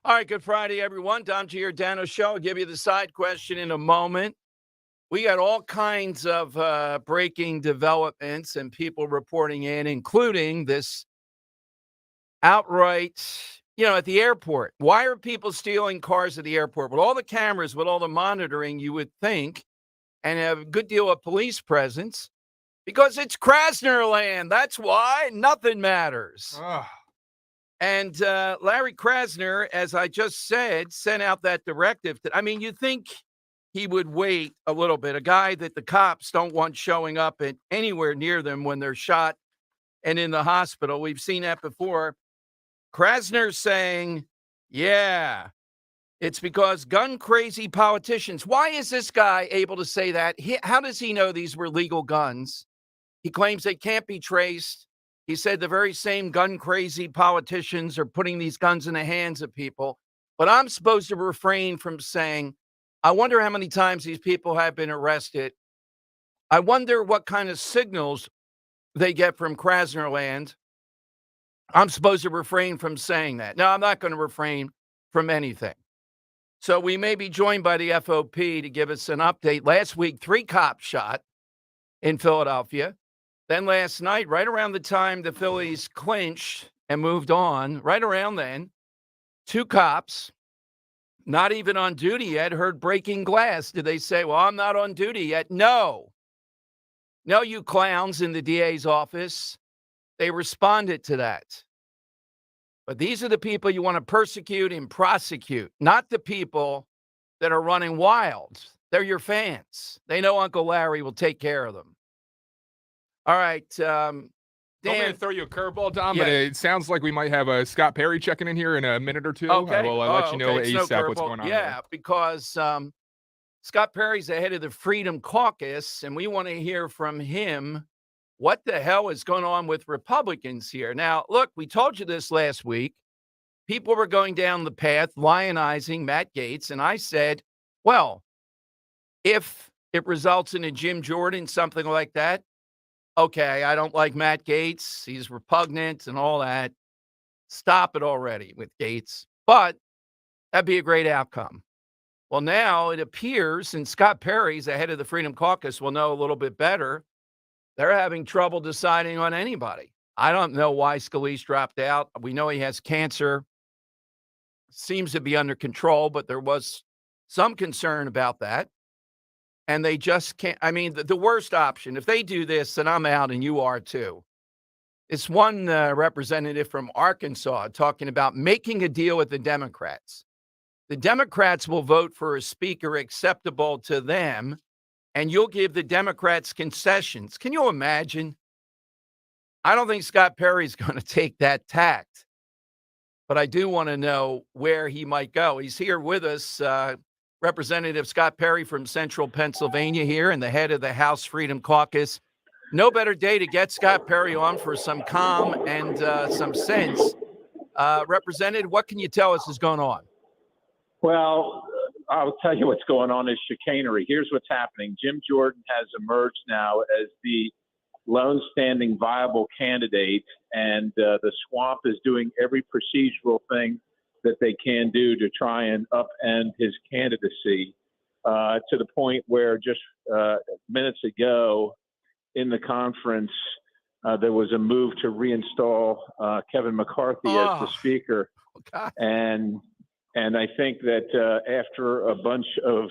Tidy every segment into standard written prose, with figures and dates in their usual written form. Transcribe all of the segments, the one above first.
All right, good Friday, everyone. Dom Giordano Show. I'll give you the side question in a moment. We got all kinds of breaking developments and people reporting in, including this outright, at the airport. Why are people stealing cars at the airport? With all the cameras, with all the monitoring, you would think, and have a good deal of police presence, because it's Krasner land. That's why nothing matters. Ugh. And Larry Krasner, as I just said, sent out that directive. You'd think he would wait a little bit. A guy that the cops don't want showing up at anywhere near them when they're shot and in the hospital. We've seen that before. Krasner saying, yeah, it's because gun crazy politicians. Why is this guy able to say that? How does he know these were legal guns? He claims they can't be traced. He said the very same gun crazy politicians are putting these guns in the hands of people. But I'm supposed to refrain from saying, I wonder how many times these people have been arrested. I wonder what kind of signals they get from Krasner land. I'm supposed to refrain from saying that. No, I'm not going to refrain from anything. So we may be joined by the FOP to give us an update. Last week, 3 cops shot in Philadelphia. Then last night, right around the time the Phillies clinched and moved on, right around then, 2 cops, not even on duty yet, heard breaking glass. Did they say, well, I'm not on duty yet? No. No, you clowns in the DA's office. They responded to that. But these are the people you want to persecute and prosecute, not the people that are running wild. They're your fans. They know Uncle Larry will take care of them. All right, Don't mean to Dan. throw you a curveball, Dom, Yeah. but it sounds like we might have Scott Perry checking in here in a minute or two. Okay. Well, I'll let you know It's no ASAP what's curveball. going on. Yeah, because Scott Perry's the head of the Freedom Caucus, and we want to hear from him what the hell is going on with Republicans here. Now, look, we told you this last week. People were going down the path lionizing Matt Gaetz, and I said, well, if it results in a Jim Jordan, something like that, okay, I don't like Matt Gaetz. He's repugnant and all that. Stop it already with Gaetz. But that'd be a great outcome. Well, now it appears, and Scott Perry's the head of the Freedom Caucus will know a little bit better, they're having trouble deciding on anybody. I don't know why Scalise dropped out. We know he has cancer. Seems to be under control, but there was some concern about that. And they just can't. The worst option, if they do this, then I'm out and you are too. It's one representative from Arkansas talking about making a deal with the Democrats. The Democrats will vote for a speaker acceptable to them, and you'll give the Democrats concessions. Can you imagine? I don't think Scott Perry's going to take that tact, but I do want to know where he might go. He's here with us. Representative Scott Perry from Central Pennsylvania here and the head of the House Freedom Caucus. No better day to get Scott Perry on for some calm and some sense. Representative, what can you tell us is going on? Well, I'll tell you what's going on is chicanery. Here's what's happening. Jim Jordan has emerged now as the lone standing viable candidate, and the swamp is doing every procedural thing that they can do to try and upend his candidacy to the point where just minutes ago in the conference, there was a move to reinstall Kevin McCarthy as the speaker. God. And I think that after a bunch of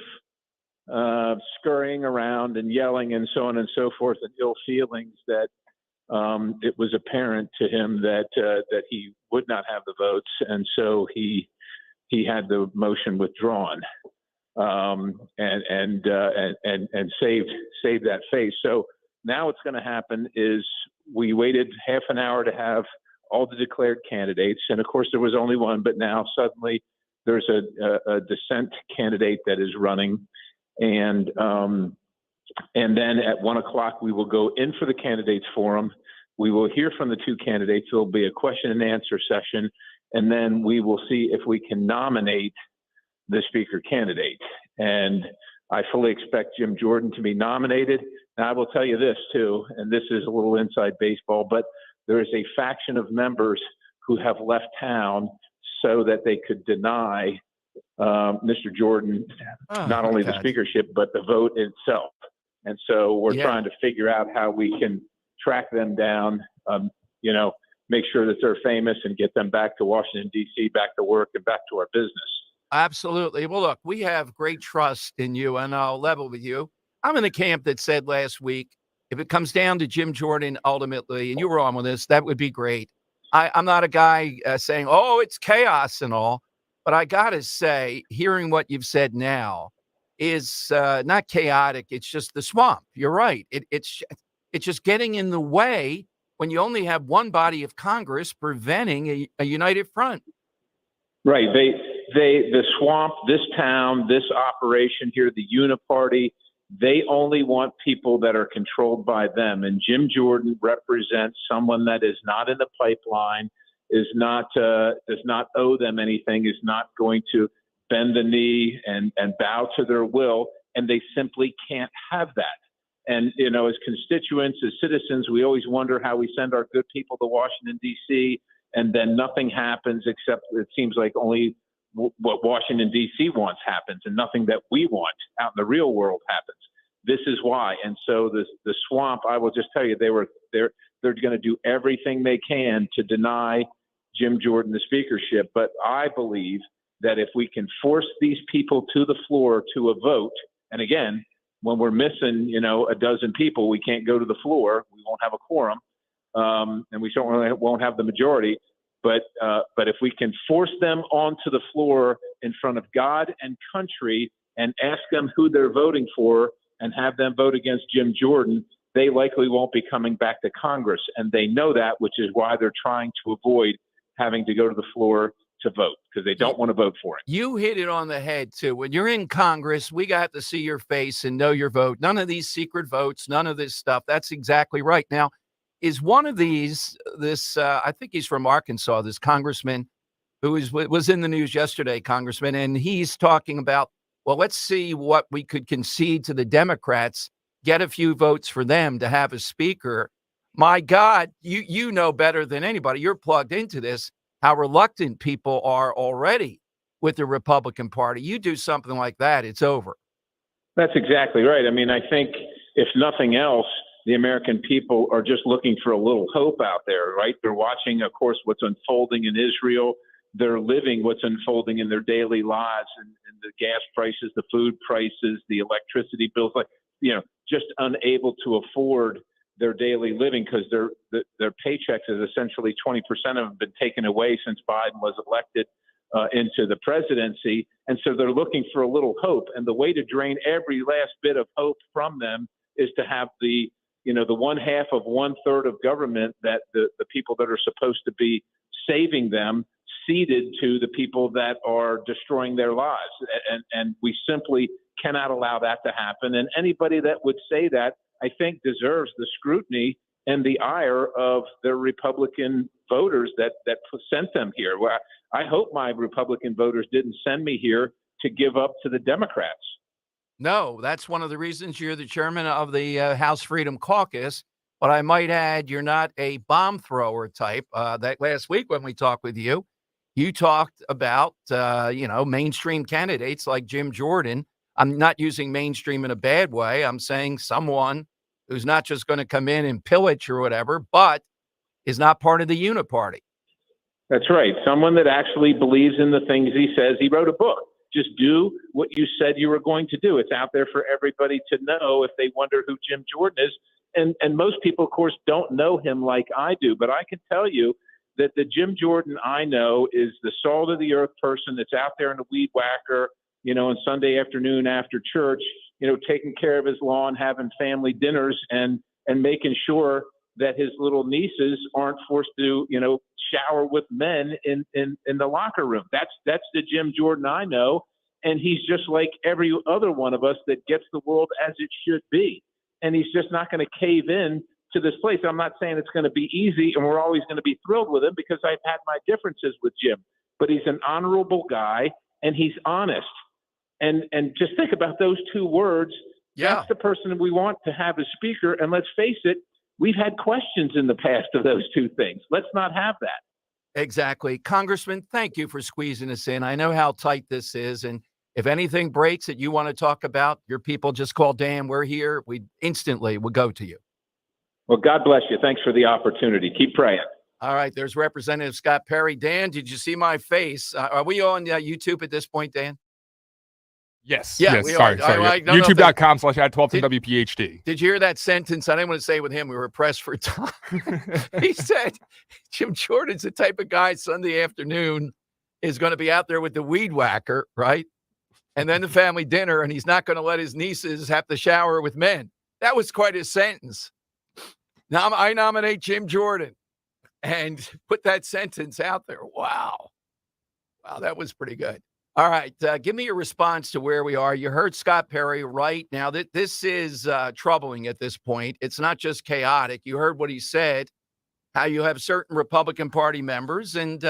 scurrying around and yelling and so on and so forth and ill feelings, that it was apparent to him that he would not have the votes, and so he had the motion withdrawn and saved that face. So now what's going to happen is we waited half an hour to have all the declared candidates, and of course there was only one, but now suddenly there's a dissent candidate that is running, and then at 1:00 we will go in for the candidates forum. We will hear from the 2 candidates. There will be a question and answer session, and then we will see if we can nominate the speaker candidate. And I fully expect Jim Jordan to be nominated. And I will tell you this too, and this is a little inside baseball, but there is a faction of members who have left town so that they could deny Mr. Jordan Oh, not my only the God. speakership but the vote itself. And so we're Yeah. trying to figure out how we can track them down, make sure that they're famous and get them back to Washington, D.C., back to work and back to our business. Absolutely. Well, look, we have great trust in you, and I'll level with you. I'm in the camp that said last week, if it comes down to Jim Jordan ultimately, and you were on with this, that would be great. I'm not a guy saying, oh, it's chaos and all, but I got to say, hearing what you've said now is not chaotic. It's just the swamp. You're right. It's just getting in the way when you only have one body of Congress preventing a united front. Right. The swamp, this town, this operation here, the Uniparty, they only want people that are controlled by them. And Jim Jordan represents someone that is not in the pipeline, does not owe them anything, is not going to bend the knee and bow to their will. And they simply can't have that. And, as constituents, as citizens, we always wonder how we send our good people to Washington, D.C., and then nothing happens except it seems like only what Washington, D.C. wants happens, and nothing that we want out in the real world happens. This is why. And so the swamp, I will just tell you, they're going to do everything they can to deny Jim Jordan the speakership. But I believe that if we can force these people to the floor to a vote, and again, when we're missing, a dozen people, we can't go to the floor. We won't have a quorum. And we certainly won't have the majority. But if we can force them onto the floor in front of God and country and ask them who they're voting for and have them vote against Jim Jordan, they likely won't be coming back to Congress. And they know that, which is why they're trying to avoid having to go to the floor to vote, because they don't want to vote for it. You hit it on the head, too. When you're in Congress, we got to see your face and know your vote. None of these secret votes, none of this stuff. That's exactly right. Now, is one of these, I think he's from Arkansas, this congressman who was in the news yesterday, congressman, and he's talking about, well, let's see what we could concede to the Democrats, get a few votes for them to have a speaker. My God, you know better than anybody. You're plugged into this, how reluctant people are already with the Republican Party. You do something like that, it's over. That's exactly right. I mean, I think if nothing else, the American people are just looking for a little hope out there, right? They're watching, of course, what's unfolding in Israel. They're living what's unfolding in their daily lives, and the gas prices, the food prices, the electricity bills, just unable to afford their daily living because their paychecks is essentially 20% of them have been taken away since Biden was elected into the presidency. And so they're looking for a little hope. And the way to drain every last bit of hope from them is to have the one half of 1/3 of government that the people that are supposed to be saving them ceded to the people that are destroying their lives. And we simply cannot allow that to happen. And anybody that would say that, I think, deserves the scrutiny and the ire of the Republican voters that sent them here. Well, I hope my Republican voters didn't send me here to give up to the Democrats. No, that's one of the reasons you're the chairman of the House Freedom Caucus. But I might add, you're not a bomb thrower type. That last week when we talked with you, you talked about, mainstream candidates like Jim Jordan. I'm not using mainstream in a bad way. I'm saying someone who's not just going to come in and pillage or whatever, but is not part of the Uniparty. That's right. Someone that actually believes in the things he says. He wrote a book. Just do what you said you were going to do. It's out there for everybody to know if they wonder who Jim Jordan is. And most people, of course, don't know him like I do. But I can tell you that the Jim Jordan I know is the salt of the earth person that's out there in the weed whacker, on Sunday afternoon after church, taking care of his lawn, having family dinners, and making sure that his little nieces aren't forced to, shower with men in the locker room. That's the Jim Jordan I know. And he's just like every other one of us that gets the world as it should be. And he's just not going to cave in to this place. I'm not saying it's going to be easy and we're always going to be thrilled with him, because I've had my differences with Jim, but he's an honorable guy and he's honest. And just think about those two words. Yeah. That's the person we want to have as speaker. And let's face it, we've had questions in the past of those two things. Let's not have that. Exactly. Congressman, thank you for squeezing us in. I know how tight this is. And if anything breaks that you want to talk about, your people just call Dan. We're here. We instantly will go to you. Well, God bless you. Thanks for the opportunity. Keep praying. All right. There's Representative Scott Perry. Dan, did you see my face? Are we on YouTube at this point, Dan? Yes. Yeah, yes. we Sorry. are. Sorry. I don't know if YouTube.com/@1210WPHD. Did you hear that sentence? I didn't want to say it with him. We were pressed for time. He said Jim Jordan's the type of guy Sunday afternoon is going to be out there with the weed whacker, right? And then the family dinner, and he's not going to let his nieces have to shower with men. That was quite a sentence. Now I nominate Jim Jordan and put that sentence out there. Wow. Wow, that was pretty good. All right, give me your response to where we are. You heard Scott Perry right now. This is troubling at this point. It's not just chaotic. You heard what he said, how you have certain Republican Party members, and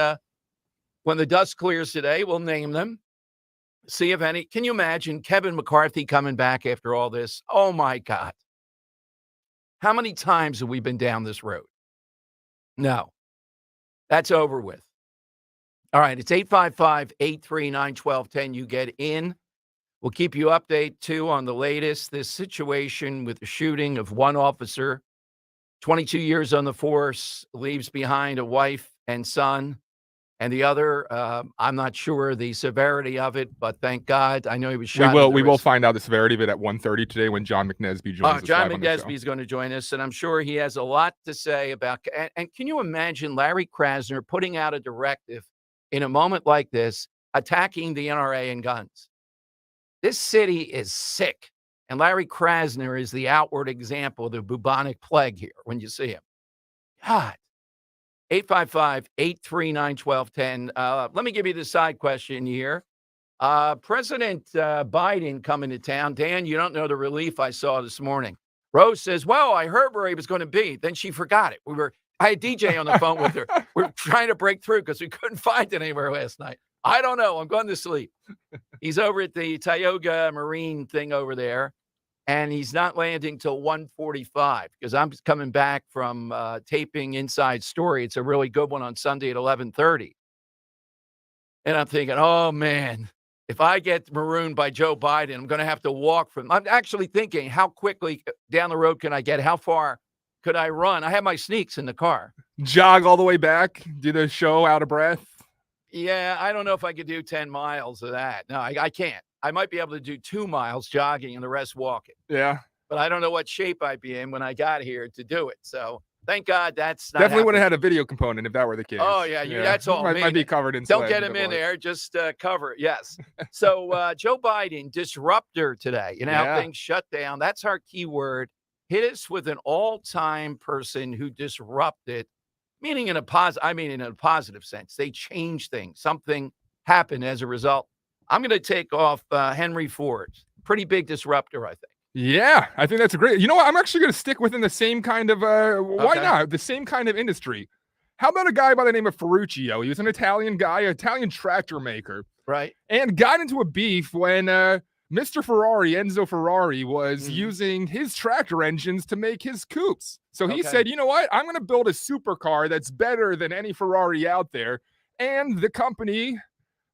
when the dust clears today, we'll name them, see if any. Can you imagine Kevin McCarthy coming back after all this? Oh, my God. How many times have we been down this road? No, that's over with. All right, it's 855-839-1210. You get in. We'll keep you updated, too, on the latest. This situation with the shooting of one officer, 22 years on the force, leaves behind a wife and son. And the other, I'm not sure the severity of it, but thank God. I know he was shot. We will find out the severity of it at 1:30 today when John McNesby joins us. John McNesby is going to join us, and I'm sure he has a lot to say about. And can you imagine Larry Krasner putting out a directive in a moment like this, attacking the NRA and guns? This city is sick, and Larry Krasner is the outward example of the bubonic plague here when you see him. God. 855-839-1210. Let me give you the side question here. President Biden coming to town. Dan, you don't know the relief I saw this morning. Rose says, well, I heard where he was going to be. Then she forgot it. I had DJ on the phone with her. We're trying to break through because we couldn't find it anywhere last night. I don't know. I'm going to sleep. He's over at the Tioga Marine thing over there. And he's not landing till 1:45 because I'm coming back from taping Inside Story. It's a really good one on Sunday at 11:30. And I'm thinking, oh, man, if I get marooned by Joe Biden, I'm going to have to walk from. I'm actually thinking, how quickly down the road can I get? How far could I run? I have my sneaks in the car. Jog all the way back, do the show out of breath. Yeah, I don't know if I could do 10 miles of that. No, I can't. I might be able to do 2 miles jogging and the rest walking. Yeah. But I don't know what shape I'd be in when I got here to do it. So thank God that's not definitely would have happening. had a video component if that were the case. Oh, yeah. That's all. Might be covered in Don't get him in there. Just cover it. Yes. So Joe Biden, disruptor today. You know how things shut down. That's our key word. Hit us with an all-time person who disrupted, meaning in a positive sense. They changed things. Something happened as a result. I'm going to take off Henry Ford. Pretty big disruptor, I think. Yeah, I think that's a great. You know what? I'm actually going to stick within the same kind of. Why not? The same kind of industry. How about a guy by the name of Ferruccio? He was an Italian guy, an Italian tractor maker. Right. And got into a beef when Mr. Ferrari, Enzo Ferrari, was using his tractor engines to make his coupes. So he said, you know what? I'm going to build a supercar that's better than any Ferrari out there. And the company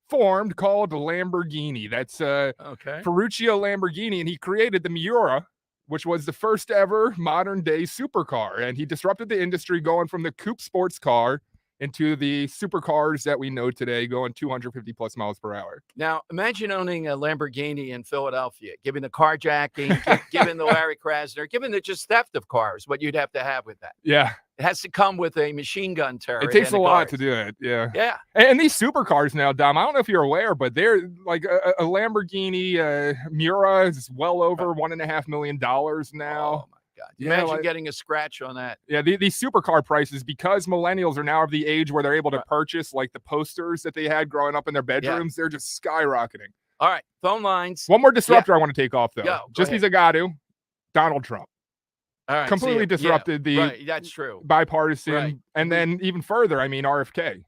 formed called Lamborghini. That's Ferruccio Lamborghini, and he created the Miura, which was the first ever modern day supercar, and he disrupted the industry going from the coupe sports car into the supercars that we know today going 250 plus miles per hour. Now, imagine owning a Lamborghini in Philadelphia, given the carjacking, given the Larry Krasner, given the just theft of cars, what you'd have to have with that. Yeah. It has to come with a machine gun turret. It takes a lot to do it. Yeah. Yeah. And these supercars now, Dom, I don't know if you're aware, but they're like a Lamborghini Miura is well over $1.5 million now. Oh, my God. Imagine getting a scratch on that. Yeah, these supercar prices, because millennials are now of the age where they're able to purchase like the posters that they had growing up in their bedrooms, they're just skyrocketing. All right, phone lines. One more disruptor I want to take off, though. Just because I got to. Donald Trump. All right, completely disrupted the that's true. bipartisan, and then even further, I mean, RFK.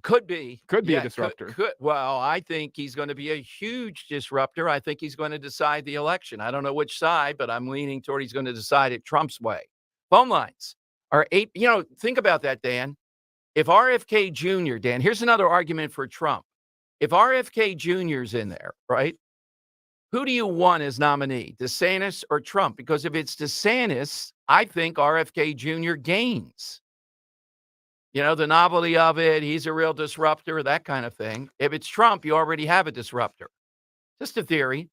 Could be a disruptor. Well, I think he's going to be a huge disruptor. I think he's going to decide the election. I don't know which side, but I'm leaning toward he's going to decide it Trump's way. Phone lines are 8. Think about that, Dan. If RFK Jr., Dan, here's another argument for Trump. If RFK Jr.'s in there, right? Who do you want as nominee, DeSantis or Trump? Because if it's DeSantis, I think RFK Jr. gains. The novelty of it, he's a real disruptor, that kind of thing. If it's Trump, you already have a disruptor. Just a theory.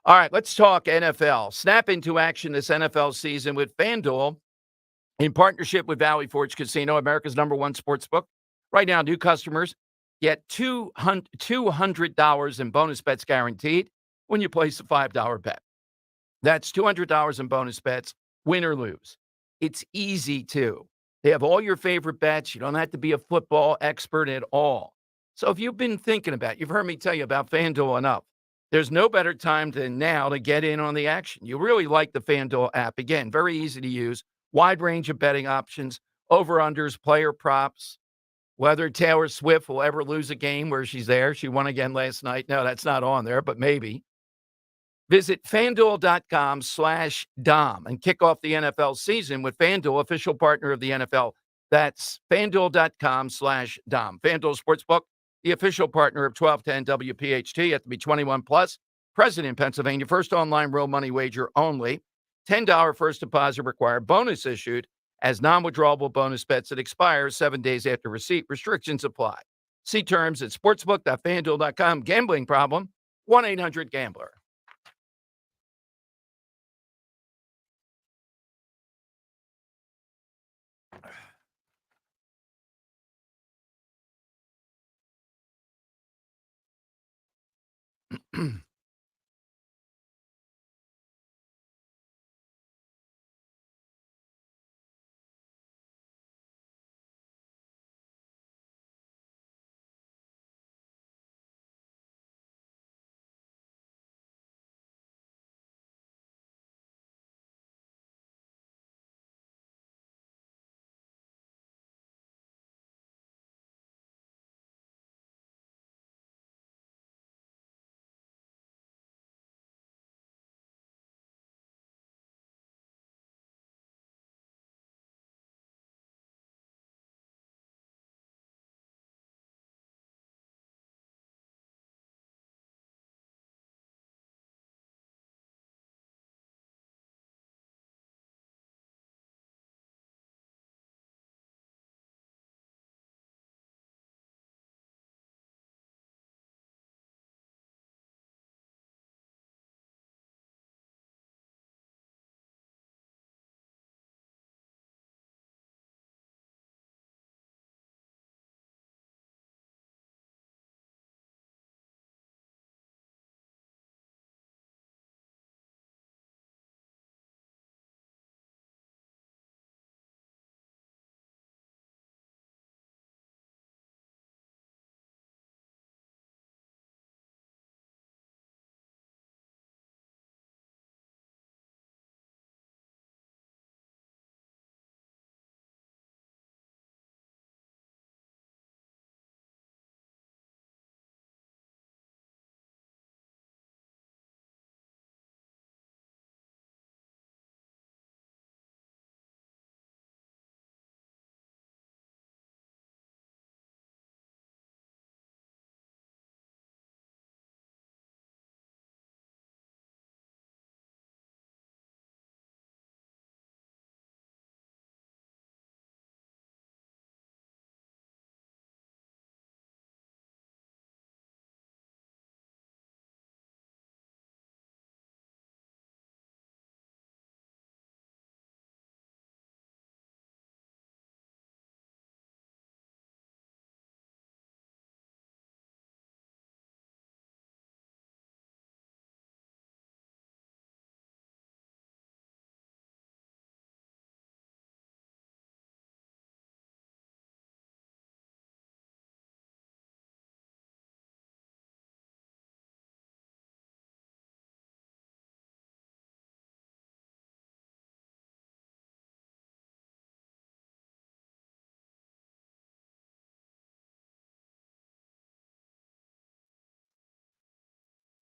All right, let's talk NFL. Snap into action this NFL season with FanDuel in partnership with Valley Forge Casino, America's #1 sports book. Right now, new customers get $200 in bonus bets guaranteed when you place a $5 bet. That's $200 in bonus bets, win or lose. It's easy, too. They have all your favorite bets. You don't have to be a football expert at all. So if you've been thinking about it, you've heard me tell you about FanDuel enough. There's no better time than now to get in on the action. You really like the FanDuel app. Again, very easy to use, wide range of betting options, over-unders, player props, whether Taylor Swift will ever lose a game where she's there. She won again last night. No, that's not on there, but maybe. Visit FanDuel.com/Dom and kick off the NFL season with FanDuel, official partner of the NFL. That's FanDuel.com/Dom. FanDuel Sportsbook, the official partner of 1210 WPHT. You have to be 21 plus. Present in Pennsylvania. First online real money wager only. $10 first deposit required. Bonus issued as non-withdrawable bonus bets that expire 7 days after receipt. Restrictions apply. See terms at sportsbook.fanduel.com. Gambling problem? 1-800-GAMBLER.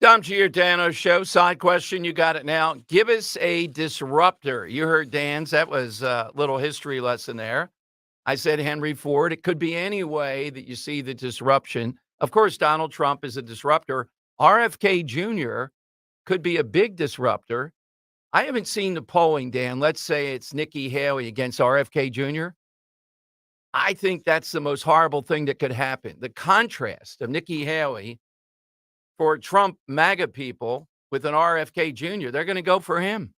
Dom Giordano Show. Side question, you got it now. Give us a disruptor. You heard Dan's. That was a little history lesson there. I said Henry Ford. It could be any way that you see the disruption. Of course, Donald Trump is a disruptor. RFK Jr. could be a big disruptor. I haven't seen the polling, Dan. Let's say it's Nikki Haley against RFK Jr. I think that's the most horrible thing that could happen. The contrast of Nikki Haley for Trump MAGA people with an RFK Jr., they're going to go for him.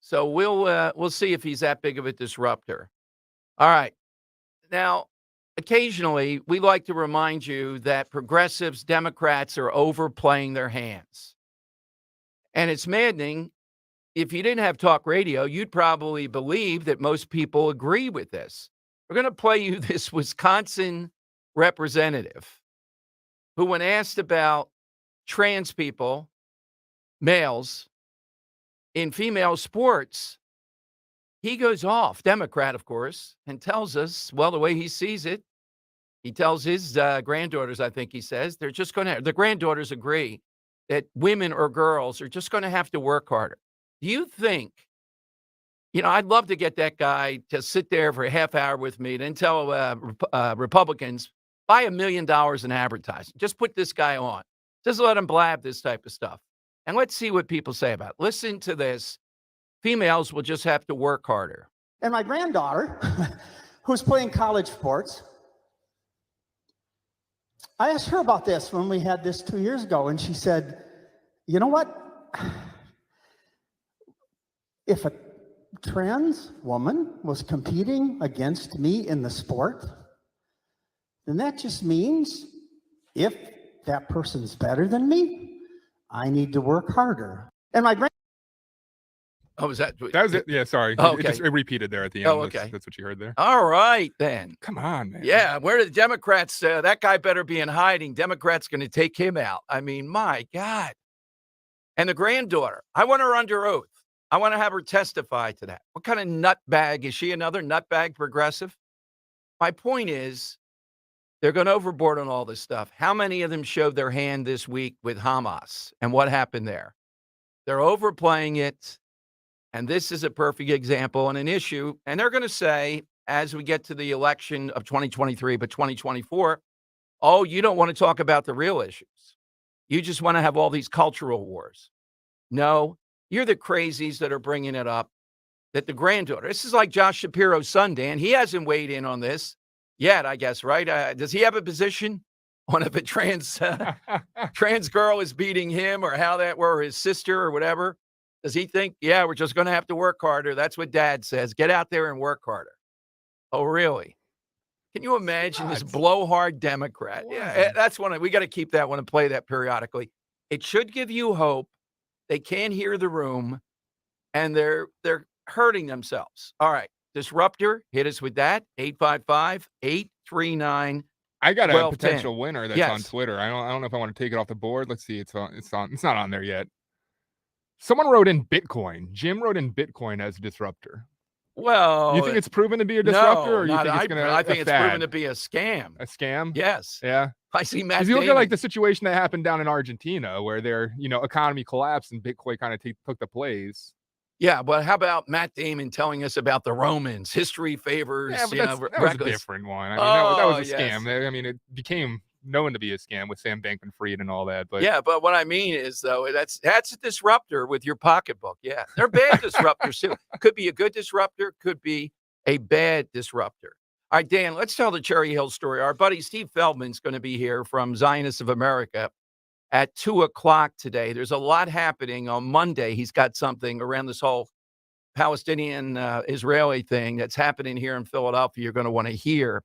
So we'll see if he's that big of a disruptor. All right. Now, occasionally, we like to remind you that progressives, Democrats are overplaying their hands. And it's maddening. If you didn't have talk radio, you'd probably believe that most people agree with this. We're going to play you this Wisconsin representative who, when asked about trans people, males, in female sports, he goes off, Democrat, of course, and tells us, well, the way he sees it, he tells his granddaughters, I think he says, they're just going to, the granddaughters agree that women or girls are just going to have to work harder. Do you think, I'd love to get that guy to sit there for a half hour with me, then tell Republicans, buy $1 million in advertising. Just put this guy on. Just let him blab this type of stuff. And let's see what people say about it. Listen to this. Females will just have to work harder. And my granddaughter, who's playing college sports, I asked her about this when we had this 2 years ago, and she said, you know what? If a trans woman was competing against me in the sport, then that just means if that person's better than me, I need to work harder. And my Oh, was that? That was it. Yeah, sorry. Oh, okay. It repeated there at the end. Oh, okay. That's what you heard there. All right, then. Come on, man. Yeah, where are the Democrats? That guy better be in hiding. Democrats going to take him out. I mean, my God. And the granddaughter, I want her under oath. I want to have her testify to that. What kind of nutbag? Is she another nutbag progressive? My point is, they're going overboard on all this stuff. How many of them showed their hand this week with Hamas? And what happened there? They're overplaying it. And this is a perfect example and an issue. And they're going to say, as we get to the election of 2023, but 2024, oh, you don't want to talk about the real issues. You just want to have all these cultural wars. No, you're the crazies that are bringing it up. That the granddaughter, this is like Josh Shapiro's son, Dan. He hasn't weighed in on this yet, I guess, right? Does he have a position on if a trans girl is beating him or how that were his sister or whatever? Does he think, yeah, we're just going to have to work harder? That's what Dad says. Get out there and work harder. Oh, really? Can you imagine this blowhard Democrat? What? Yeah, that's one. We got to keep that one and play that periodically. It should give you hope. They can't hear the room, and they're hurting themselves. All right, Disruptor, hit us with that. 855-839. I got a potential winner that's on Yes. Twitter. I don't know if I want to take it off the board. Let's see. It's not on there yet. Someone wrote in Bitcoin. Jim wrote in Bitcoin as a disruptor. Well, You think it's proven to be a disruptor, no, or you think it's going to? I think it's proven to be a scam. A scam? Yes. Yeah. I see Matt. Because you look at like the situation that happened down in Argentina, where their economy collapsed and Bitcoin kind of took the place. Yeah, but how about Matt Damon telling us about the Romans? History favors. Yeah, but that was a different one. I mean, that was a scam. Yes. I mean, it became known to be a scam with Sam Bankman-Fried and all that. But yeah, but what I mean is, though, that's a disruptor with your pocketbook. Yeah, they're bad disruptors too. Could be a good disruptor, could be a bad disruptor. All right, Dan, let's tell the Cherry Hill story. Our buddy Steve Feldman's going to be here from Zionists of America at 2:00 today. There's a lot happening on Monday. He's got something around this whole Palestinian Israeli thing that's happening here in Philadelphia. You're going to want to hear.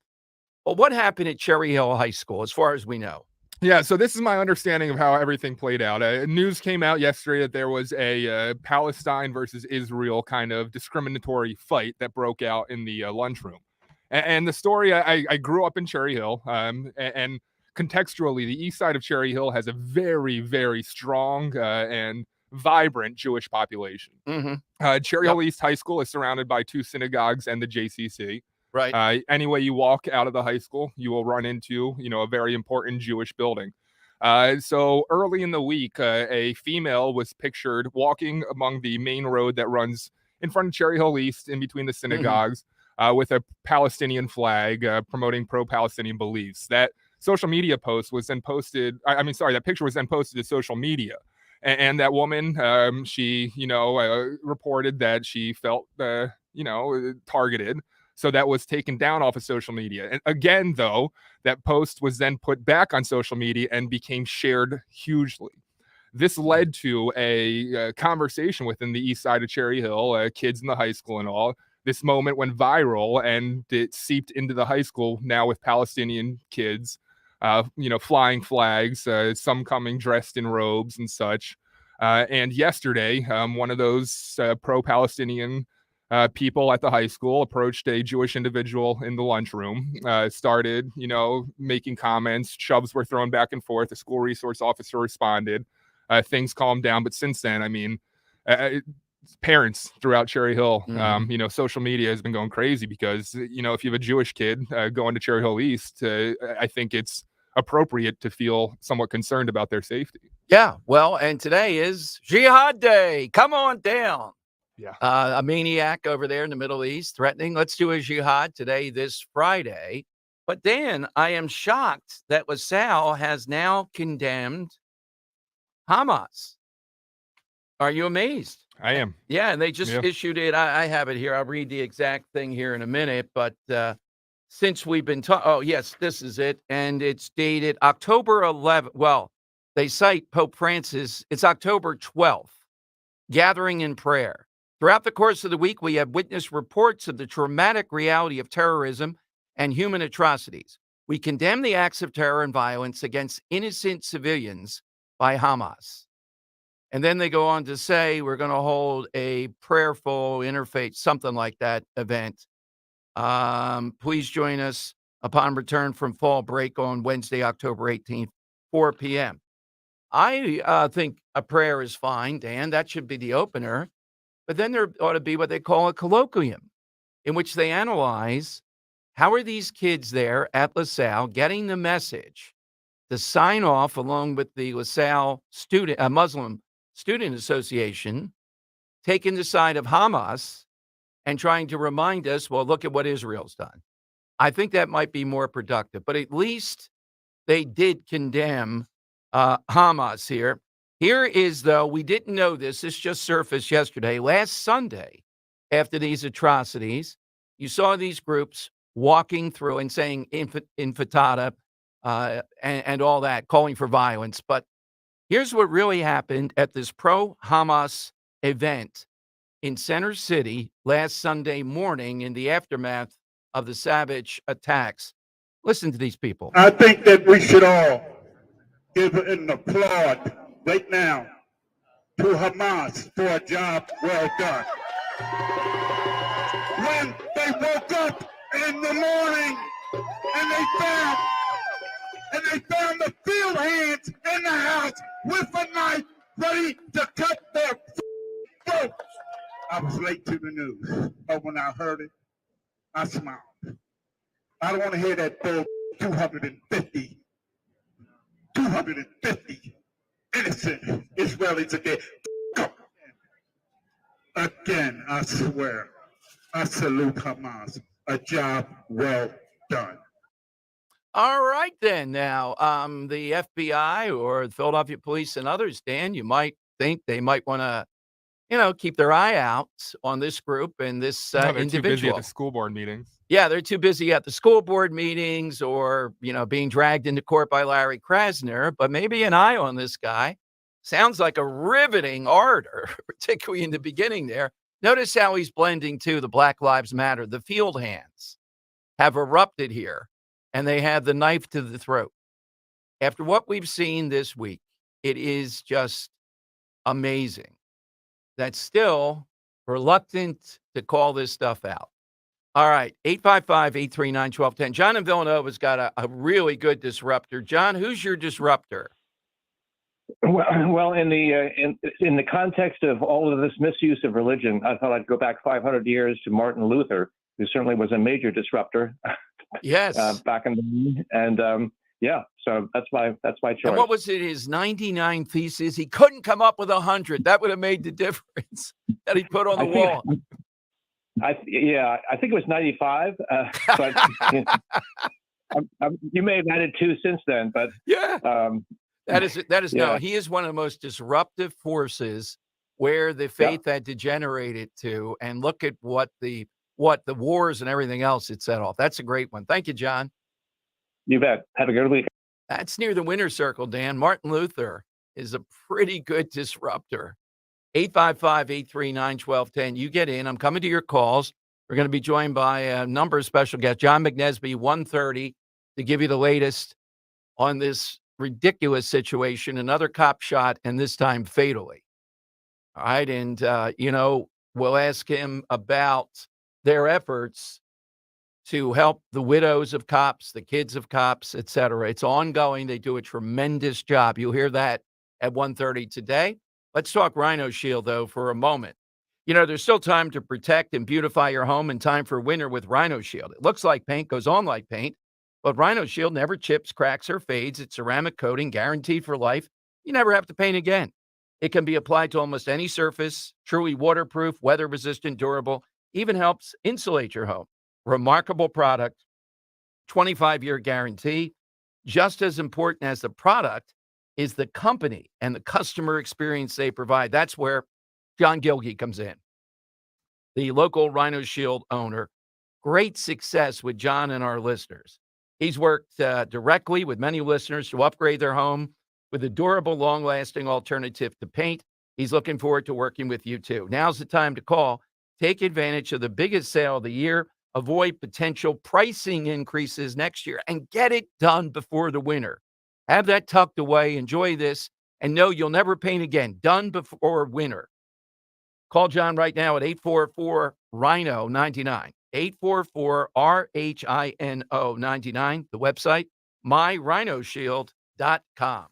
Well, what happened at Cherry Hill High School, as far as we know? Yeah, so this is my understanding of how everything played out. News came out yesterday that there was a Palestine versus Israel kind of discriminatory fight that broke out in the lunchroom. And the story, I grew up in Cherry Hill, and contextually, the east side of Cherry Hill has a very, very strong and vibrant Jewish population. Mm-hmm. Cherry Hill East High School is surrounded by 2 synagogues and the JCC. Right. Anyway you walk out of the high school, you will run into, a very important Jewish building. So early in the week, a female was pictured walking along the main road that runs in front of Cherry Hill East in between the synagogues. with a Palestinian flag, promoting pro-Palestinian beliefs. That social media post was then posted. That picture was then posted to social media. And that woman, she, reported that she felt, targeted. So that was taken down off of social media. And again, though, that post was then put back on social media and became shared hugely. This led to a conversation within the east side of Cherry Hill, kids in the high school and all. This moment went viral, and it seeped into the high school now with Palestinian kids, flying flags, some coming dressed in robes and such. And yesterday, one of those pro-Palestinian people at the high school approached a Jewish individual in the lunchroom, started, making comments. Shoves were thrown back and forth. The school resource officer responded. Things calmed down. But since then, parents throughout Cherry Hill, social media has been going crazy because, if you have a Jewish kid going to Cherry Hill East, I think it's appropriate to feel somewhat concerned about their safety. Yeah, well, and today is Jihad Day. Come on down. Yeah. A maniac over there in the Middle East threatening, let's do a jihad today, this Friday. But Dan, I am shocked that LaSalle has now condemned Hamas. Are you amazed? I am. Yeah, and they just issued it. I have it here. I'll read the exact thing here in a minute. But since we've been talking, oh, yes, this is it. And it's dated October 11th. Well, they cite Pope Francis. It's October 12th, gathering in prayer. Throughout the course of the week, we have witnessed reports of the traumatic reality of terrorism and human atrocities. We condemn the acts of terror and violence against innocent civilians by Hamas. And then they go on to say, we're going to hold a prayerful interfaith, something like that event. Please join us upon return from fall break on Wednesday, October 18th, 4 p.m. I think a prayer is fine, Dan. That should be the opener. But then there ought to be what they call a colloquium, in which they analyze how are these kids there at LaSalle getting the message to sign off along with the LaSalle Muslim Student Association, taking the side of Hamas and trying to remind us, well, look at what Israel's done. I think that might be more productive, but at least they did condemn Hamas here. Here is, though, we didn't know this. This just surfaced yesterday. Last Sunday, after these atrocities, you saw these groups walking through and saying intifada and all that, calling for violence. But here's what really happened at this pro-Hamas event in Center City last Sunday morning in the aftermath of the savage attacks. Listen to these people. I think that we should all give an applaud right now to Hamas for a job well done. When they woke up in the morning and they found the field hands in the house with a knife ready to cut their throats. I was late to the news, but when I heard it, I smiled. I don't want to hear that bull 250 innocent Israelis again. Again, I swear, I salute Hamas. A job well done. All right, then. Now, the FBI or the Philadelphia Police and others, Dan, you might think they might want to, keep their eye out on this group and this They're individual. too busy at the school board meetings. Yeah, they're too busy at the school board meetings or, being dragged into court by Larry Krasner. But maybe an eye on this guy. Sounds like a riveting orator, particularly in the beginning there. Notice how he's blending, too, the Black Lives Matter. The field hands have erupted here, and they have the knife to the throat. After what we've seen this week, it is just amazing. That's still reluctant to call this stuff out. All right, 855-839-1210. John in Villanova's got a really good disruptor. John, who's your disruptor? Well, in the context of all of this misuse of religion, I thought I'd go back 500 years to Martin Luther, who certainly was a major disruptor. Yes. Back in the and so that's my choice. And what was it? His 99 theses. He couldn't come up with 100. That would have made the difference that he put on the wall. I think it was 95. But you may have added 2 since then. But Yeah. That is no, yeah, he is one of the most disruptive forces where the yeah, faith had degenerated to, and look at what the wars and everything else it set off. That's a great one. Thank you, John. you bet. Have a good week. That's near the winner's circle, Dan. Martin Luther is a pretty good disruptor. 855-839-1210. You get in. I'm coming to your calls. We're going to be joined by a number of special guests. John McNesby, 1:30, to give you the latest on this ridiculous situation. Another cop shot, and this time fatally. All right. And, we'll ask him about their efforts to help the widows of cops, the kids of cops, et cetera. It's ongoing. They do a tremendous job. You'll hear that at 1:30 today. Let's talk Rhino Shield, though, for a moment. There's still time to protect and beautify your home and time for winter with Rhino Shield. It looks like paint, goes on like paint, but Rhino Shield never chips, cracks, or fades. It's ceramic coating guaranteed for life. You never have to paint again. It can be applied to almost any surface, truly waterproof, weather resistant, durable, even helps insulate your home. Remarkable product, 25-year guarantee. Just as important as the product is the company and the customer experience they provide. That's where John Gilkey comes in, the local Rhino Shield owner. Great success with John and our listeners. He's worked directly with many listeners to upgrade their home with a durable, long-lasting alternative to paint. He's looking forward to working with you, too. Now's the time to call. Take advantage of the biggest sale of the year. Avoid potential pricing increases next year and get it done before the winter. Have that tucked away. Enjoy this and know you'll never paint again. Done before winter. Call John right now at 844-RHINO-99. 844-RHINO-99. The website, myrhinoshield.com.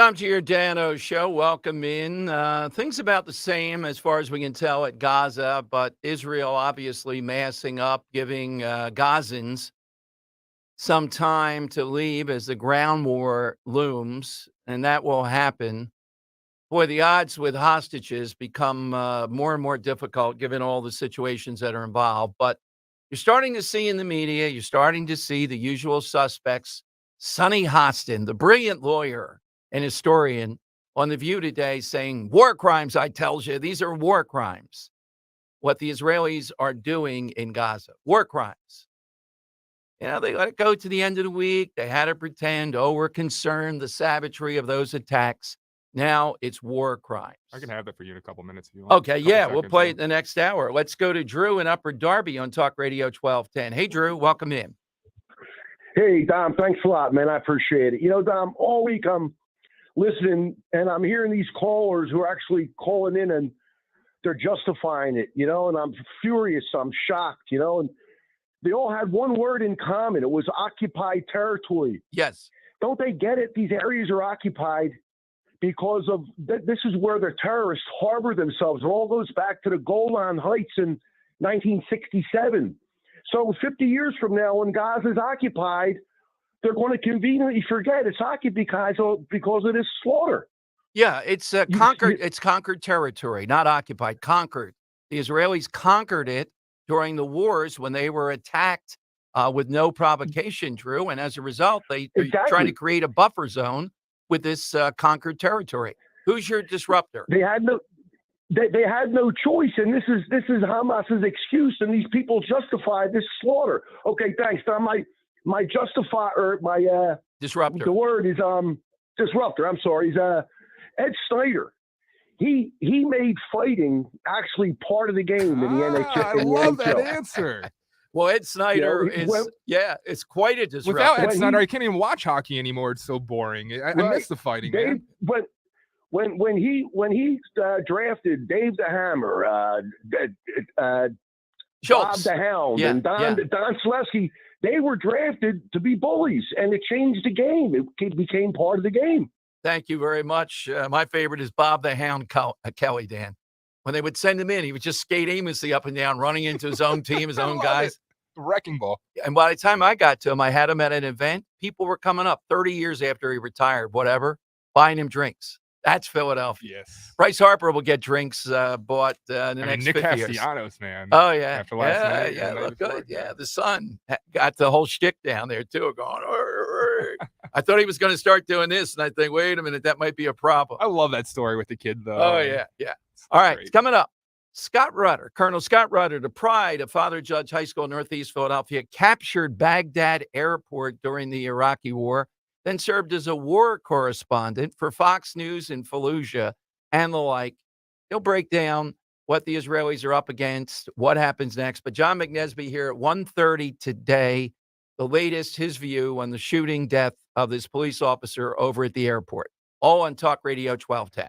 Tom Giordano Show. Welcome in. Things about the same as far as we can tell at Gaza, but Israel obviously massing up, giving Gazans some time to leave as the ground war looms, and that will happen. Boy, the odds with hostages become more and more difficult given all the situations that are involved. But you're starting to see in the media, you're starting to see the usual suspects. Sonny Hostin, the brilliant lawyer and historian on The View today saying, war crimes, I tells you, these are war crimes. What the Israelis are doing in Gaza, war crimes. They let it go to the end of the week. They had to pretend, oh, we're concerned, the savagery of those attacks. Now it's war crimes. I can have that for you in a couple minutes if you want. Okay, yeah, we'll play it in the next hour. Let's go to Drew in Upper Darby on Talk Radio 1210. Hey, Drew, welcome in. Hey, Dom, thanks a lot, man. I appreciate it. Dom, all week I'm listening and I'm hearing these callers who are actually calling in and they're justifying it, and I'm furious. I'm shocked, and they all had one word in common. It was occupied territory. Yes. Don't they get it? These areas are occupied because of this is where the terrorists harbor themselves. It all goes back to the Golan Heights in 1967. So 50 years from now, when Gaza is occupied, they're going to conveniently forget it's occupied because of this slaughter. Yeah, it's conquered. It's conquered territory, not occupied. Conquered. The Israelis conquered it during the wars when they were attacked with no provocation, Drew, and as a result, they're trying to create a buffer zone with this conquered territory. Who's your disruptor? They had no choice, and this is Hamas's excuse, and these people justify this slaughter. Okay, thanks. Now my disruptor. The word is disruptor. I'm sorry. He's Ed Snyder. He made fighting actually part of the game in the NHL. I love that answer. Well, Ed Snyder it's quite a disruptor. Without Ed Snyder, I can't even watch hockey anymore. It's so boring. I miss the fighting, man. When he drafted Dave the Hammer, Bob the Hound, and Don Selesky, they were drafted to be bullies, and it changed the game. It became part of the game. Thank you very much. My favorite is Bob the Hound Kelly, Dan. When they would send him in, he would just skate aimlessly up and down, running into his own team, his own guys. Wrecking ball. And by the time I got to him, I had him at an event. People were coming up 30 years after he retired, whatever, buying him drinks. That's Philadelphia. Yes. Bryce Harper will get drinks bought in the next Nick 50 years. Castellanos, man. Oh, yeah. After last night. Yeah, look good. Yeah, the son got the whole shtick down there, too, going, I thought he was going to start doing this, and I think, wait a minute, that might be a problem. I love that story with the kid, though. Oh, yeah. All right, it's coming up. Scott Rutter, Colonel Scott Rutter, the pride of Father Judge High School in Northeast Philadelphia, captured Baghdad Airport during the Iraqi War, then served as a war correspondent for Fox News in Fallujah and the like. He'll break down what the Israelis are up against, what happens next. But John McNesby here at 1:30 today, the latest, his view on the shooting death of this police officer over at the airport. All on Talk Radio 1210.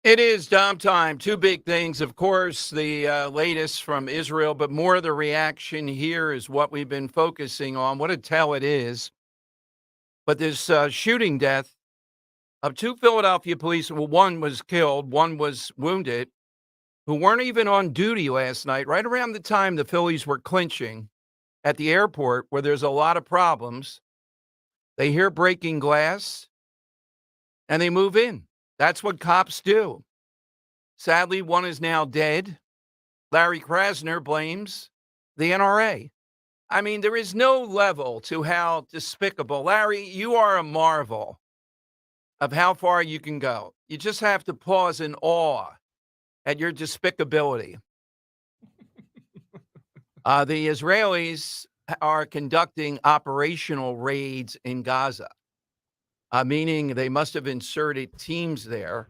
It is Dom time. Two big things, of course, the latest from Israel, but more of the reaction here is what we've been focusing on. What a tell it is. But this shooting death of two Philadelphia police, well, one was killed, one was wounded, who weren't even on duty last night, right around the time the Phillies were clinching at the airport where there's a lot of problems. They hear breaking glass and they move in. That's what cops do. Sadly, one is now dead. Larry Krasner blames the NRA. I mean, there is no level to how despicable. Larry, you are a marvel of how far you can go. You just have to pause in awe at your despicability. The Israelis are conducting operational raids in Gaza, meaning they must have inserted teams there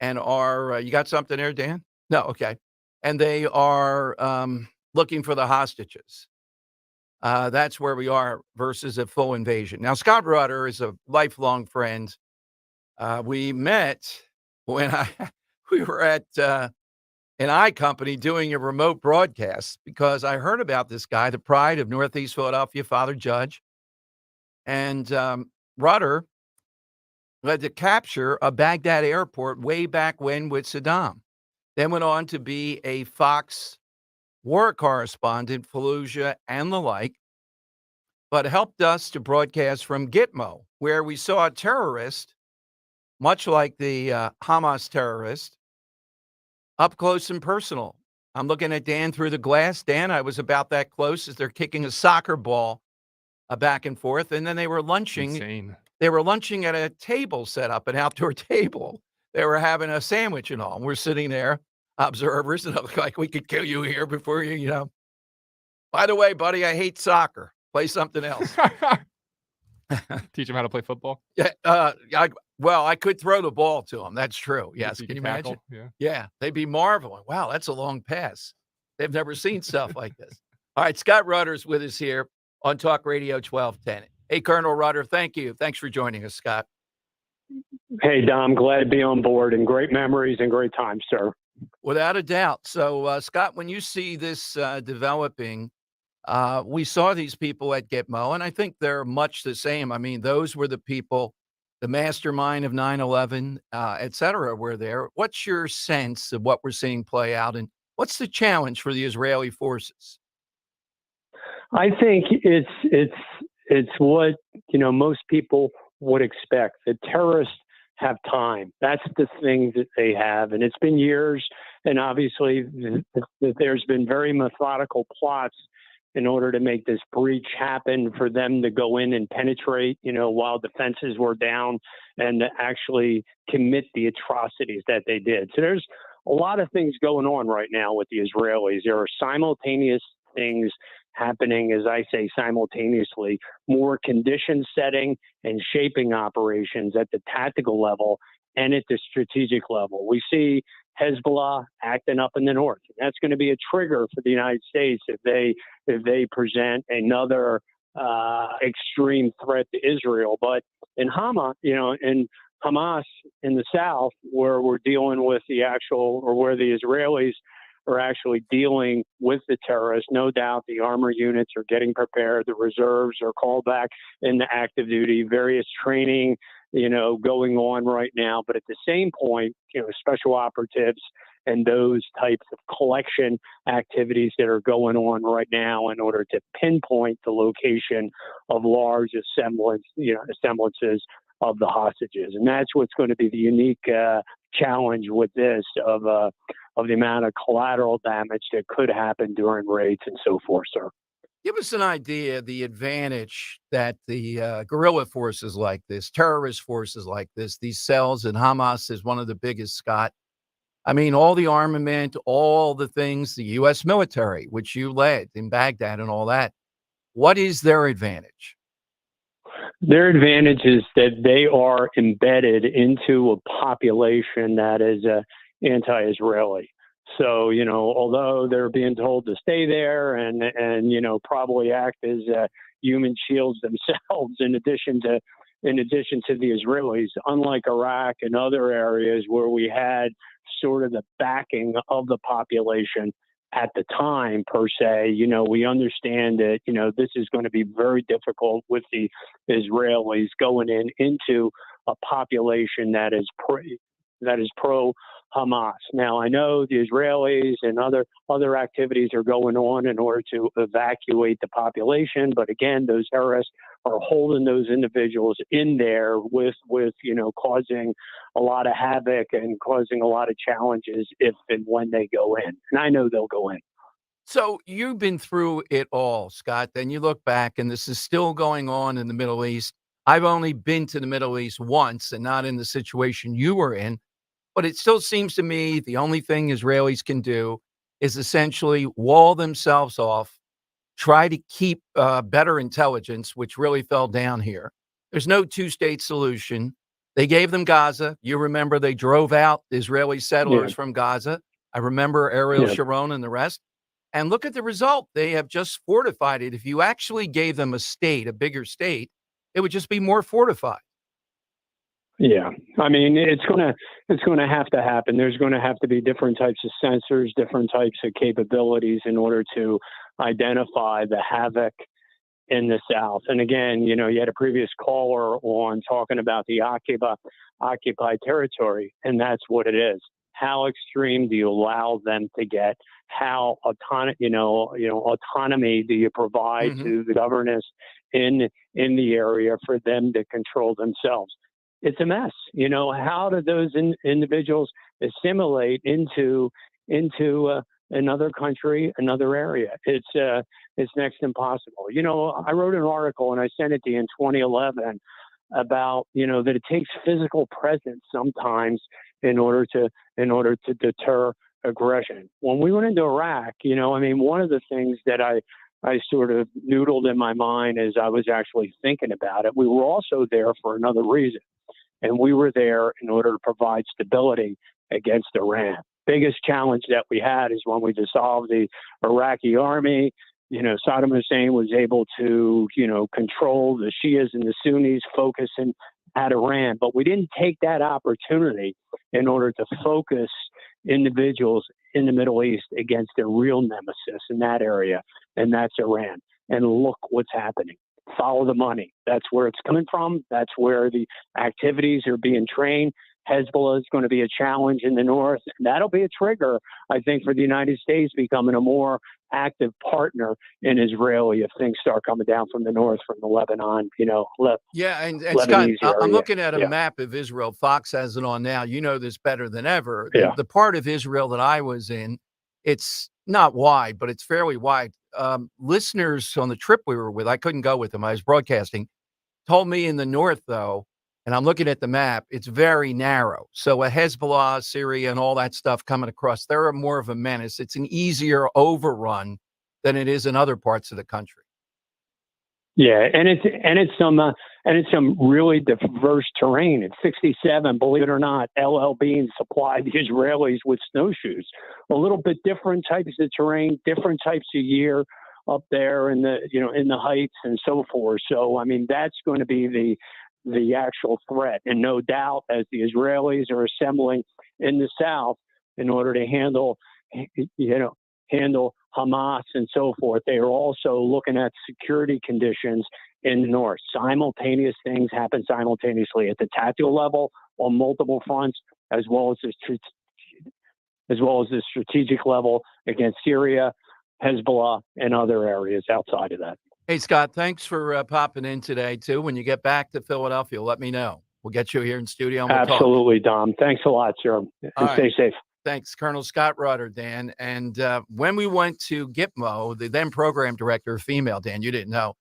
and are, you got something there, Dan? No, okay. And they are looking for the hostages. That's where we are versus a full invasion. Now, Scott Rutter is a lifelong friend. We met when we were at an I company doing a remote broadcast because I heard about this guy, the pride of Northeast Philadelphia, Father Judge. And Rutter led to capture a Baghdad airport way back when with Saddam. Then went on to be a Fox war correspondent, Fallujah, and the like, but helped us to broadcast from Gitmo, where we saw a terrorist, much like the Hamas terrorist, up close and personal. I'm looking at Dan through the glass. Dan, I was about that close as they're kicking a soccer ball back and forth, and then they were lunching. Insane. They were lunching at a table set up, an outdoor table. They were having a sandwich and all. And we're sitting there, observers, and like we could kill you here before you, By the way, buddy, I hate soccer. Play something else. Teach him how to play football. Yeah. I could throw the ball to him. That's true. Yes. Can you imagine? Yeah. They'd be marveling. Wow, that's a long pass. They've never seen stuff like this. All right. Scott Rutter's with us here on Talk Radio 1210. Hey, Colonel Rutter, thank you. Thanks for joining us, Scott. Hey, Dom, glad to be on board and great memories and great times, sir. Without a doubt. So, Scott, when you see this developing, we saw these people at Gitmo, and I think they're much the same. I mean, those were the people, the mastermind of 9/11, et cetera, were there. What's your sense of what we're seeing play out, and what's the challenge for the Israeli forces? I think it's what most people would expect. The terrorists have time. That's the thing that they have, and it's been years. And obviously, there's been very methodical plots in order to make this breach happen, for them to go in and penetrate, while defenses were down, and to actually commit the atrocities that they did. So there's a lot of things going on right now with the Israelis. There are simultaneous things happening, as I say, simultaneously, more condition setting and shaping operations at the tactical level and at the strategic level. We see Hezbollah acting up in the north. That's going to be a trigger for the United States if they present another extreme threat to Israel. But in Hamas, in Hamas in the south, where we're dealing with where the Israelis are actually dealing with the terrorists, no doubt the armor units are getting prepared, the reserves are called back into active duty, various training going on right now. But at the same point, special operatives and those types of collection activities that are going on right now in order to pinpoint the location of large assemblances of the hostages. And that's what's going to be the unique challenge with this of the amount of collateral damage that could happen during raids and so forth, sir. Give us an idea, the advantage that the guerrilla forces like this, terrorist forces like this, these cells, and Hamas is one of the biggest, Scott. I mean, all the armament, all the things, the U.S. military, which you led in Baghdad and all that. What is their advantage? Their advantage is that they are embedded into a population that is anti-Israeli. So, although they're being told to stay there and probably act as human shields themselves, in addition to in addition to the Israelis, unlike Iraq and other areas where we had sort of the backing of the population at the time, per se, we understand that, this is going to be very difficult with the Israelis going into a population that is pro Hamas. Now, I know the Israelis and other activities are going on in order to evacuate the population, but again, those terrorists are holding those individuals in there with causing a lot of havoc and causing a lot of challenges if and when they go in. And I know they'll go in. So you've been through it all, Scott. Then you look back, and this is still going on in the Middle East. I've only been to the Middle East once and not in the situation you were in. But it still seems to me the only thing Israelis can do is essentially wall themselves off, try to keep better intelligence, which really fell down here. There's no two-state solution. They gave them Gaza. You remember they drove out Israeli settlers from Gaza. I remember Ariel Sharon and the rest. And look at the result. They have just fortified it. If you actually gave them a state, a bigger state, it would just be more fortified. Yeah, I mean, it's gonna have to happen. There's going to have to be different types of sensors, different types of capabilities in order to identify the havoc in the South. And again, you had a previous caller on talking about the occupied territory, and that's what it is. How extreme do you allow them to get? How autonomy do you provide to the governors in the area for them to control themselves? It's a mess. How do those individuals assimilate into another country, another area? It's next to impossible. I wrote an article and I sent it to you in 2011 about that it takes physical presence sometimes in order to deter aggression. When we went into Iraq, one of the things that I sort of noodled in my mind as I was actually thinking about it, we were also there for another reason. And we were there in order to provide stability against Iran. Biggest challenge that we had is when we dissolved the Iraqi army, Saddam Hussein was able to, control the Shias and the Sunnis focusing at Iran. But we didn't take that opportunity in order to focus individuals in the Middle East against their real nemesis in that area, and that's Iran. And look what's happening. Follow the money. That's where it's coming from. That's where the activities are being trained. Hezbollah is going to be a challenge in the north. And that'll be a trigger, I think, for the United States becoming a more active partner in Israel if things start coming down from the north, from the Lebanon, and Scott, I'm looking at a map of Israel. Fox has it on now. You know this better than ever. The part of Israel that I was in, it's not wide, but it's fairly wide. Listeners on the trip we were with, I couldn't go with them. I was broadcasting, told me in the north, though, and I'm looking at the map, it's very narrow. So a Hezbollah, Syria, and all that stuff coming across, they're more of a menace. It's an easier overrun than it is in other parts of the country. Yeah, and it's some really diverse terrain. It's 67, believe it or not, LL Bean supplied the Israelis with snowshoes. A little bit different types of terrain, different types of year up there in the heights and so forth. So I mean, that's going to be the actual threat. And no doubt, as the Israelis are assembling in the south in order to handle Hamas and so forth, they are also looking at security conditions in the north. Simultaneous things happen simultaneously at the tactical level on multiple fronts, as well as the strategic level against Syria, Hezbollah, and other areas outside of that. Hey, Scott, thanks for popping in today, too. When you get back to Philadelphia, let me know. We'll get you here in studio. And we'll Absolutely, talk. Dom. Thanks a lot, sir. And stay safe. Thanks, Colonel Scott Rutter, Dan. And when we went to Gitmo, the then program director, female, Dan, you didn't know,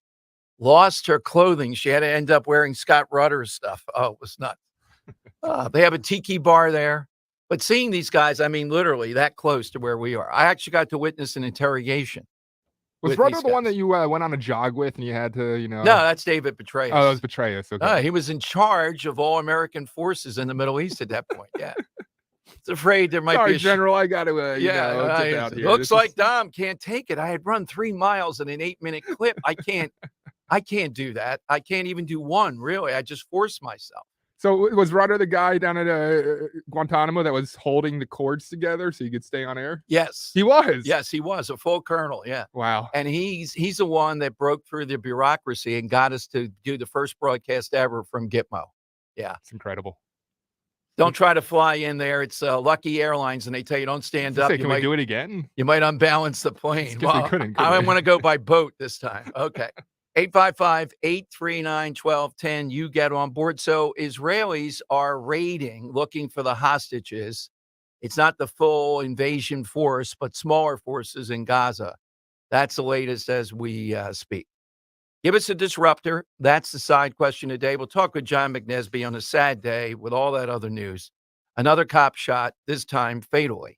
lost her clothing. She had to end up wearing Scott Rutter's stuff. Oh, it was nuts. They have a tiki bar there. But seeing these guys, I mean, literally that close to where we are. I actually got to witness an interrogation. Was Rutter the one that you went on a jog with and you had to, No, that's David Petraeus. Oh, that was Petraeus. Okay. He was in charge of all American forces in the Middle East at that point. Yeah. It's afraid there might be a General, I got to, looks like Dom can't take it. I had run 3 miles in an 8-minute clip. I can't I can't do that. I can't even do one, really. I just force myself. So was Rudder the guy down at Guantanamo that was holding the cords together so you could stay on air? Yes. He was? Yes, he was a full colonel, yeah. Wow. And he's the one that broke through the bureaucracy and got us to do the first broadcast ever from Gitmo. Yeah. It's incredible. Don't try to fly in there. It's Lucky Airlines, and they tell you don't stand up. Can we do it again? You might unbalance the plane. Well, couldn't I want to go by boat this time. Okay. 855-839-1210. You get on board. So Israelis are raiding, looking for the hostages. It's not the full invasion force, but smaller forces in Gaza. That's the latest as we speak. Give us a disruptor. That's the side question today. We'll talk with John McNesby on a sad day with all that other news. Another cop shot, this time fatally.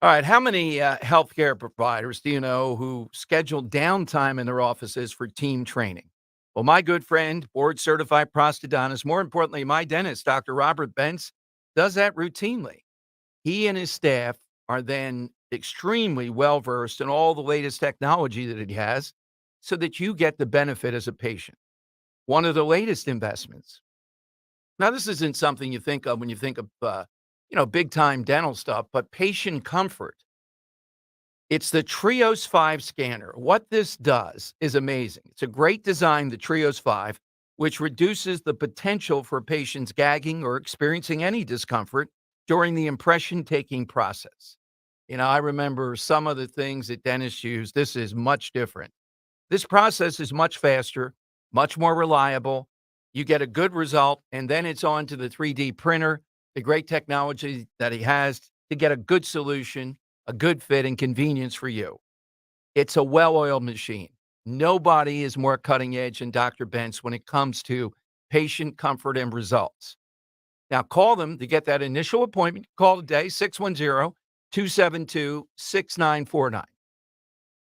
All right, how many healthcare providers do you know who schedule downtime in their offices for team training? Well, my good friend, board-certified prosthodontist, more importantly, my dentist, Dr. Robert Bentz, does that routinely. He and his staff are then extremely well-versed in all the latest technology that he has so that you get the benefit as a patient. One of the latest investments. Now, this isn't something you think of when you think of big-time dental stuff, but patient comfort. It's the Trios 5 scanner. What this does is amazing. It's a great design, the Trios 5, which reduces the potential for patients gagging or experiencing any discomfort during the impression-taking process. I remember some of the things that dentists use. This is much different. This process is much faster, much more reliable. You get a good result, and then it's on to the 3D printer, the great technology that he has to get a good solution, a good fit, and convenience for you. It's a well-oiled machine. Nobody is more cutting edge than Dr. Bentz when it comes to patient comfort and results. Now, call them to get that initial appointment. Call today, 610-272-6949.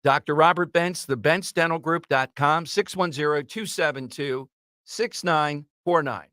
Dr. Robert Bentz, thebentzdentalgroup.com, 610-272-6949.